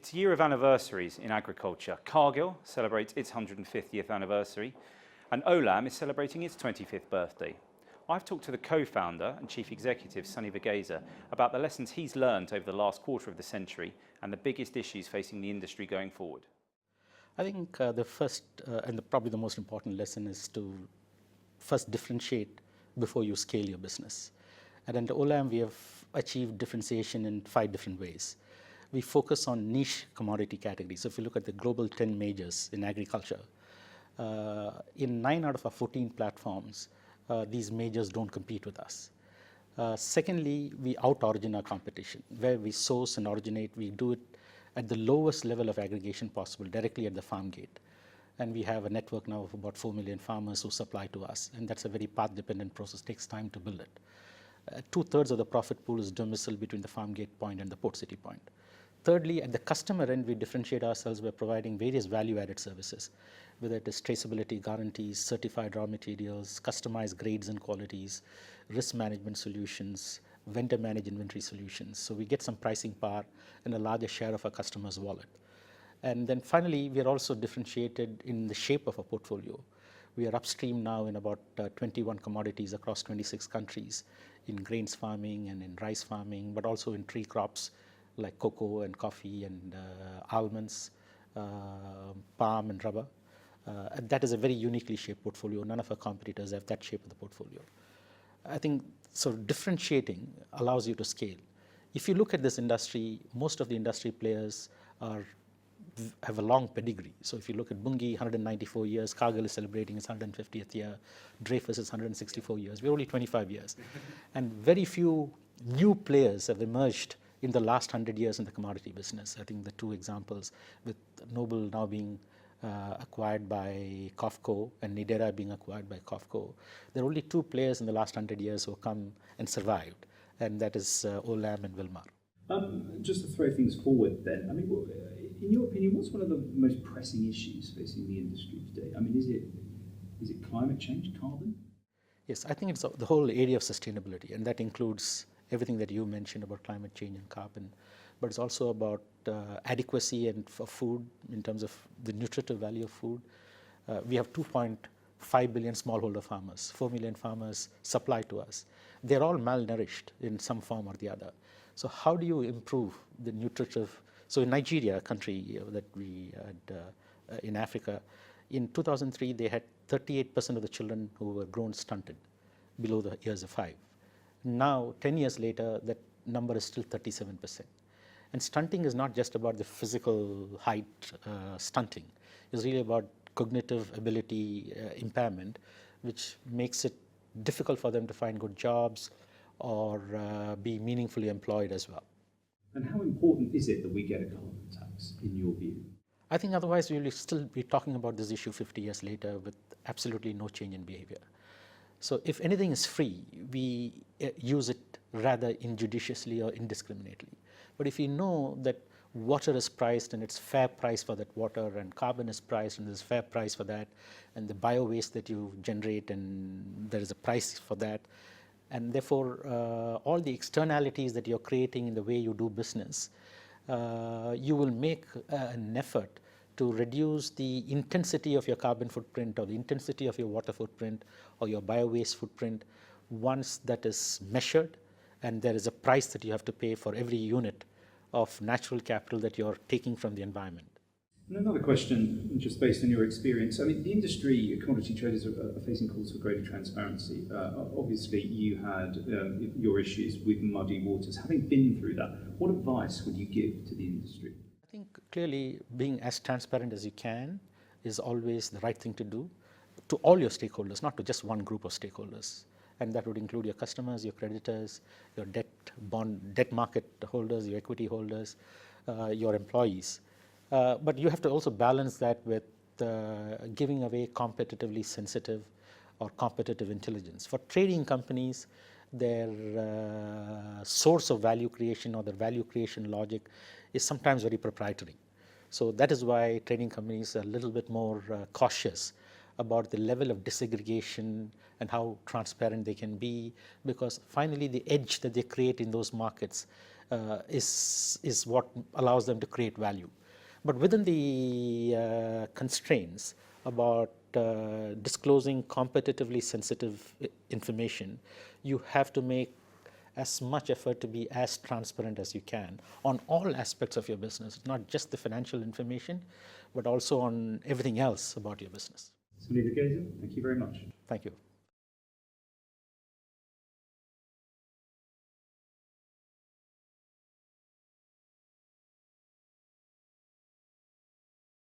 It's a year of anniversaries in agriculture. Cargill celebrates its 150th anniversary, and Olam is celebrating its 25th birthday. I've talked to the co-founder and chief executive, Sunny Verghese, about the lessons he's learned over the last quarter of the century and the biggest issues facing the industry going forward. I think the first and probably the most important lesson is to first differentiate before you scale your business. And at Olam, we have achieved differentiation in 5 different ways. We focus on niche commodity categories. So if you look at the global 10 majors in agriculture, in 9 out of our 14 platforms, these majors don't compete with us. Secondly, we out-origin our competition. Where we source and originate, we do it at the lowest level of aggregation possible, directly at the farm gate. And we have a network now of about 4 million farmers who supply to us, and that's a very path-dependent process, takes time to build it. 2/3 of the profit pool is domiciled between the farm gate point and the port city point. Thirdly, at the customer end, we differentiate ourselves by providing various value-added services, whether it is traceability guarantees, certified raw materials, customized grades and qualities, risk management solutions, vendor-managed inventory solutions. So we get some pricing power and a larger share of our customers' wallet. And then finally, we are also differentiated in the shape of our portfolio. We are upstream now in about 21 commodities across 26 countries, in grains farming and in rice farming, but also in tree crops like cocoa and coffee and almonds, palm and rubber. And that is a very uniquely shaped portfolio. None of our competitors have that shape of the portfolio. I think sort of differentiating allows you to scale. If you look at this industry, most of the industry players have a long pedigree. So if you look at Bunge, 194 years, Cargill is celebrating its 150th year, Dreyfus is 164 years. We're only 25 years. And very few new players have emerged in the last 100 years in the commodity business. I think the 2 examples, with Noble now being acquired by COFCO and Nidera being acquired by COFCO, there are only 2 players in the last 100 years who have come and survived, and that is Olam and Wilmar. Just to throw things forward then, I mean, in your opinion, what's one of the most pressing issues facing the industry today? I mean, is it climate change, carbon? Yes, I think it's the whole area of sustainability, and that includes everything that you mentioned about climate change and carbon, but it's also about adequacy and for food in terms of the nutritive value of food. We have 2.5 billion smallholder farmers, 4 million farmers supply to us. They're all malnourished in some form or the other. So how do you improve the nutritive? So in Nigeria, a country that we had in Africa, in 2003, they had 38% of the children who were grown stunted, below the years of 5. Now, 10 years later, that number is still 37%. And stunting is not just about the physical height stunting. It's really about cognitive ability impairment, which makes it difficult for them to find good jobs or be meaningfully employed as well. And how important is it that we get a carbon tax, in your view? I think otherwise we will still be talking about this issue 50 years later with absolutely no change in behavior. So if anything is free, we use it rather injudiciously or indiscriminately. But if you know that water is priced and it's fair price for that water, and carbon is priced and there's fair price for that, and the bio waste that you generate and there is a price for that, and therefore all the externalities that you're creating in the way you do business, you will make an effort to reduce the intensity of your carbon footprint or the intensity of your water footprint or your bio-waste footprint once that is measured, and there is a price that you have to pay for every unit of natural capital that you're taking from the environment. And another question, just based on your experience. I mean, the industry, commodity traders are facing calls for greater transparency. Obviously, you had your issues with muddy waters. Having been through that, what advice would you give to the industry? I think clearly being as transparent as you can is always the right thing to do to all your stakeholders, not to just one group of stakeholders. And that would include your customers, your creditors, your debt market holders, your equity holders, your employees. But you have to also balance that with giving away competitively sensitive or competitive intelligence. For trading companies, their source of value creation or their value creation logic is sometimes very proprietary. So that is why trading companies are a little bit more cautious about the level of disaggregation and how transparent they can be, because finally the edge that they create in those markets is what allows them to create value. But within the constraints about disclosing competitively sensitive information, you have to make as much effort to be as transparent as you can on all aspects of your business, not just the financial information, but also on everything else about your business. Sunny Verghese, thank you very much. Thank you.